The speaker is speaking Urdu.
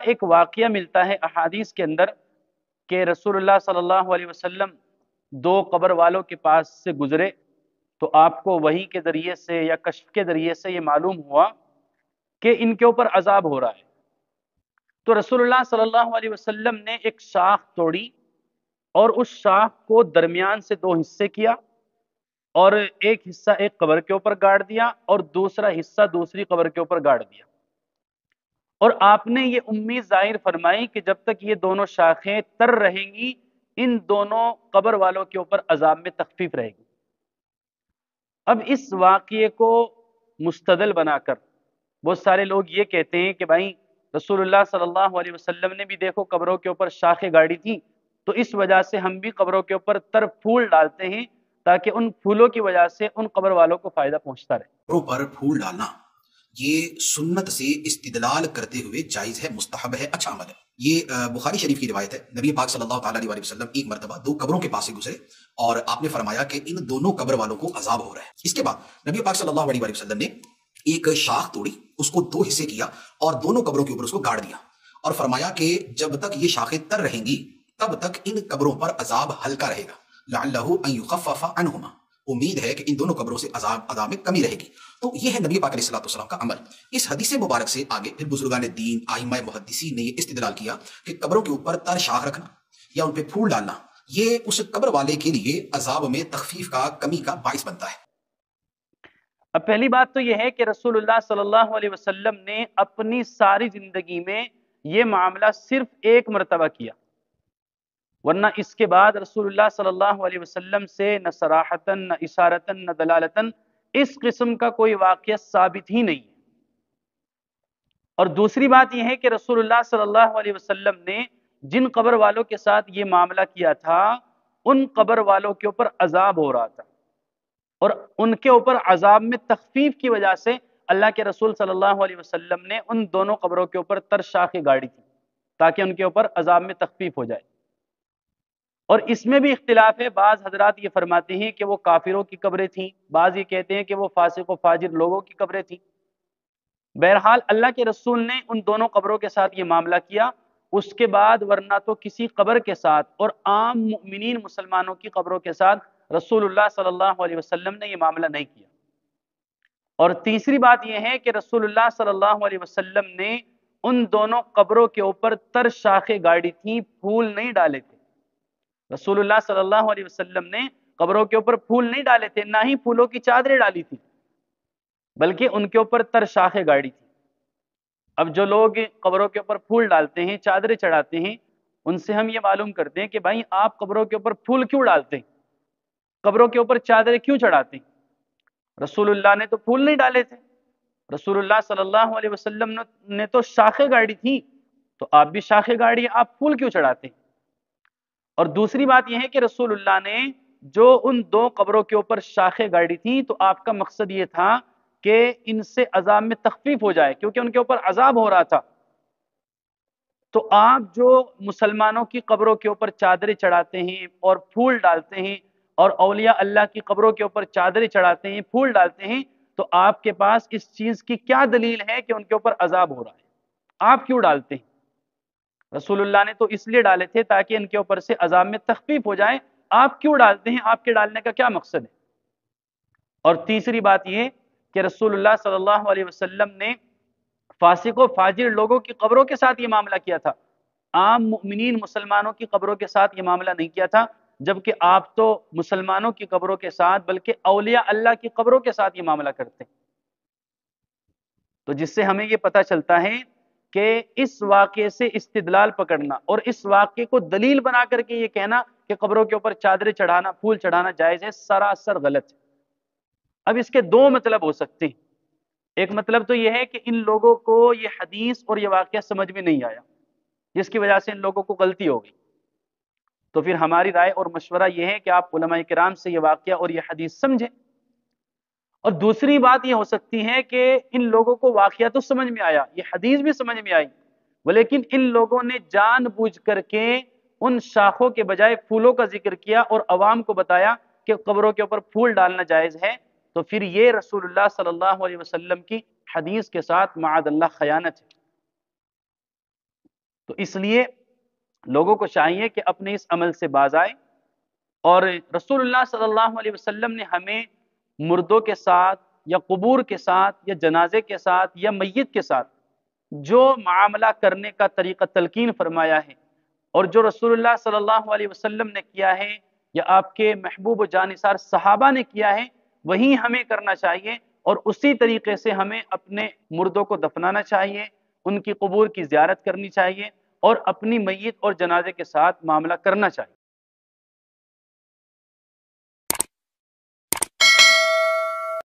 ایک واقعہ ملتا ہے احادیث کے اندر کہ رسول اللہ صلی اللہ علیہ وسلم دو قبر والوں کے پاس سے گزرے تو آپ کو وحی کے ذریعے سے یا کشف کے ذریعے سے یہ معلوم ہوا کہ ان کے اوپر عذاب ہو رہا ہے۔ تو رسول اللہ صلی اللہ علیہ وسلم نے ایک شاخ توڑی اور اس شاخ کو درمیان سے دو حصے کیا، اور ایک حصہ ایک قبر کے اوپر گاڑ دیا اور دوسرا حصہ دوسری قبر کے اوپر گاڑ دیا، اور آپ نے یہ امید ظاہر فرمائی کہ جب تک یہ دونوں شاخیں تر رہیں گی ان دونوں قبر والوں کے اوپر عذاب میں تخفیف رہے گی۔ اب اس واقعے کو مستدل بنا کر بہت سارے لوگ یہ کہتے ہیں کہ بھائی رسول اللہ صلی اللہ علیہ وسلم نے بھی دیکھو قبروں کے اوپر شاخیں گاڑی تھی، تو اس وجہ سے ہم بھی قبروں کے اوپر تر پھول ڈالتے ہیں تاکہ ان پھولوں کی وجہ سے ان قبر والوں کو فائدہ پہنچتا رہے۔ قبروں پر پھول ڈالنا یہ سنت سے استدلال کرتے ہوئے جائز ہے، مستحب ہے، اچھا عمل ہے۔ یہ بخاری شریف کی روایت ہے، نبی پاک صلی اللہ تعالیٰ علیہ وسلم ایک مرتبہ دو قبروں کے پاس سے گزرے اور آپ نے فرمایا کہ ان دونوں قبر والوں کو عذاب ہو رہا ہے۔ اس کے بعد نبی پاک صلی اللہ علیہ وسلم نے ایک شاخ توڑی، اس کو دو حصے کیا اور دونوں قبروں کے اوپر اس کو گاڑ دیا اور فرمایا کہ جب تک یہ شاخیں تر رہیں گی تب تک ان قبروں پر عذاب ہلکا رہے گا، لعلہ ان یخفف عنہما، امید ہے کہ ان دونوں قبروں سے عذاب میں کمی رہے گی۔ تو یہ ہے نبی پاک علیہ السلام کا عمل۔ اس حدیث مبارک سے آگے پھر بزرگان دین، ائمہ محدثین نے یہ استدلال کیا کہ قبروں کے اوپر تر شاخ رکھنا یا ان پہ پھول ڈالنا یہ اس قبر والے کے لیے عذاب میں تخفیف کا، کمی کا باعث بنتا ہے۔ اب پہلی بات تو یہ ہے کہ رسول اللہ صلی اللہ علیہ وسلم نے اپنی ساری زندگی میں یہ معاملہ صرف ایک مرتبہ کیا، ورنہ اس کے بعد رسول اللہ صلی اللہ علیہ وسلم سے نہ صراحتاً، نہ اشارتاً، نہ دلالتاً اس قسم کا کوئی واقعہ ثابت ہی نہیں ہے۔ اور دوسری بات یہ ہے کہ رسول اللہ صلی اللہ علیہ وسلم نے جن قبر والوں کے ساتھ یہ معاملہ کیا تھا ان قبر والوں کے اوپر عذاب ہو رہا تھا، اور ان کے اوپر عذاب میں تخفیف کی وجہ سے اللہ کے رسول صلی اللہ علیہ وسلم نے ان دونوں قبروں کے اوپر تر شاخیں گاڑی تھی تاکہ ان کے اوپر عذاب میں تخفیف ہو جائے۔ اور اس میں بھی اختلاف ہے، بعض حضرات یہ فرماتے ہیں کہ وہ کافروں کی قبریں تھیں، بعض یہ کہتے ہیں کہ وہ فاسق و فاجر لوگوں کی قبریں تھیں۔ بہرحال اللہ کے رسول نے ان دونوں قبروں کے ساتھ یہ معاملہ کیا، اس کے بعد ورنہ تو کسی قبر کے ساتھ اور عام مؤمنین مسلمانوں کی قبروں کے ساتھ رسول اللہ صلی اللہ علیہ وسلم نے یہ معاملہ نہیں کیا۔ اور تیسری بات یہ ہے کہ رسول اللہ صلی اللہ علیہ وسلم نے ان دونوں قبروں کے اوپر تر شاخیں گاڑی تھیں، پھول نہیں ڈالے تھے۔ رسول اللہ صلی اللہ علیہ وسلم نے قبروں کے اوپر پھول نہیں ڈالے تھے، نہ ہی پھولوں کی چادریں ڈالی تھی، بلکہ ان کے اوپر تر شاخیں گاڑی تھی۔ اب جو لوگ قبروں کے اوپر پھول ڈالتے ہیں، چادریں چڑھاتے ہیں، ان سے ہم یہ معلوم کرتے ہیں کہ بھائی آپ قبروں کے اوپر پھول کیوں ڈالتے ہیں، قبروں کے اوپر چادریں کیوں چڑھاتے ہیں؟ رسول اللہ نے تو پھول نہیں ڈالے تھے، رسول اللہ صلی اللہ علیہ وسلم نے تو شاخیں گاڑی تھی، تو آپ بھی شاخیں گاڑی، آپ پھول کیوں چڑھاتے ہیں؟ اور دوسری بات یہ ہے کہ رسول اللہ نے جو ان دو قبروں کے اوپر شاخیں گاڑی تھی تو آپ کا مقصد یہ تھا کہ ان سے عذاب میں تخفیف ہو جائے، کیونکہ ان کے اوپر عذاب ہو رہا تھا۔ تو آپ جو مسلمانوں کی قبروں کے اوپر چادریں چڑھاتے ہیں اور پھول ڈالتے ہیں، اور اولیاء اللہ کی قبروں کے اوپر چادریں چڑھاتے ہیں، پھول ڈالتے ہیں، تو آپ کے پاس اس چیز کی کیا دلیل ہے کہ ان کے اوپر عذاب ہو رہا ہے؟ آپ کیوں ڈالتے ہیں؟ رسول اللہ نے تو اس لیے ڈالے تھے تاکہ ان کے اوپر سے عذاب میں تخفیف ہو جائے، آپ کیوں ڈالتے ہیں؟ آپ کے ڈالنے کا کیا مقصد ہے؟ اور تیسری بات یہ کہ رسول اللہ صلی اللہ علیہ وسلم نے فاسق و فاجر لوگوں کی قبروں کے ساتھ یہ معاملہ کیا تھا، عام مؤمنین مسلمانوں کی قبروں کے ساتھ یہ معاملہ نہیں کیا تھا، جبکہ آپ تو مسلمانوں کی قبروں کے ساتھ بلکہ اولیاء اللہ کی قبروں کے ساتھ یہ معاملہ کرتے ہیں۔ تو جس سے ہمیں یہ پتہ چلتا ہے کہ اس واقعے سے استدلال پکڑنا اور اس واقعے کو دلیل بنا کر کے یہ کہنا کہ قبروں کے اوپر چادریں چڑھانا، پھول چڑھانا جائز ہے، سراسر غلط ہے۔ اب اس کے دو مطلب ہو سکتے ہیں۔ ایک مطلب تو یہ ہے کہ ان لوگوں کو یہ حدیث اور یہ واقعہ سمجھ میں نہیں آیا، جس کی وجہ سے ان لوگوں کو غلطی ہو گئی۔ تو پھر ہماری رائے اور مشورہ یہ ہے کہ آپ علماء کرام سے یہ واقعہ اور یہ حدیث سمجھیں۔ اور دوسری بات یہ ہو سکتی ہے کہ ان لوگوں کو واقعہ تو سمجھ میں آیا، یہ حدیث بھی سمجھ میں آئی، لیکن ان لوگوں نے جان بوجھ کر کے ان شاخوں کے بجائے پھولوں کا ذکر کیا اور عوام کو بتایا کہ قبروں کے اوپر پھول ڈالنا جائز ہے، تو پھر یہ رسول اللہ صلی اللہ علیہ وسلم کی حدیث کے ساتھ معاذ اللہ خیانت ہے۔ تو اس لیے لوگوں کو چاہیے کہ اپنے اس عمل سے باز آئے، اور رسول اللہ صلی اللہ علیہ وسلم نے ہمیں مردوں کے ساتھ یا قبور کے ساتھ یا جنازے کے ساتھ یا میت کے ساتھ جو معاملہ کرنے کا طریقہ تلقین فرمایا ہے، اور جو رسول اللہ صلی اللہ علیہ وسلم نے کیا ہے یا آپ کے محبوب و جانثار صحابہ نے کیا ہے، وہی ہمیں کرنا چاہیے، اور اسی طریقے سے ہمیں اپنے مردوں کو دفنانا چاہیے، ان کی قبور کی زیارت کرنی چاہیے، اور اپنی میت اور جنازے کے ساتھ معاملہ کرنا چاہیے۔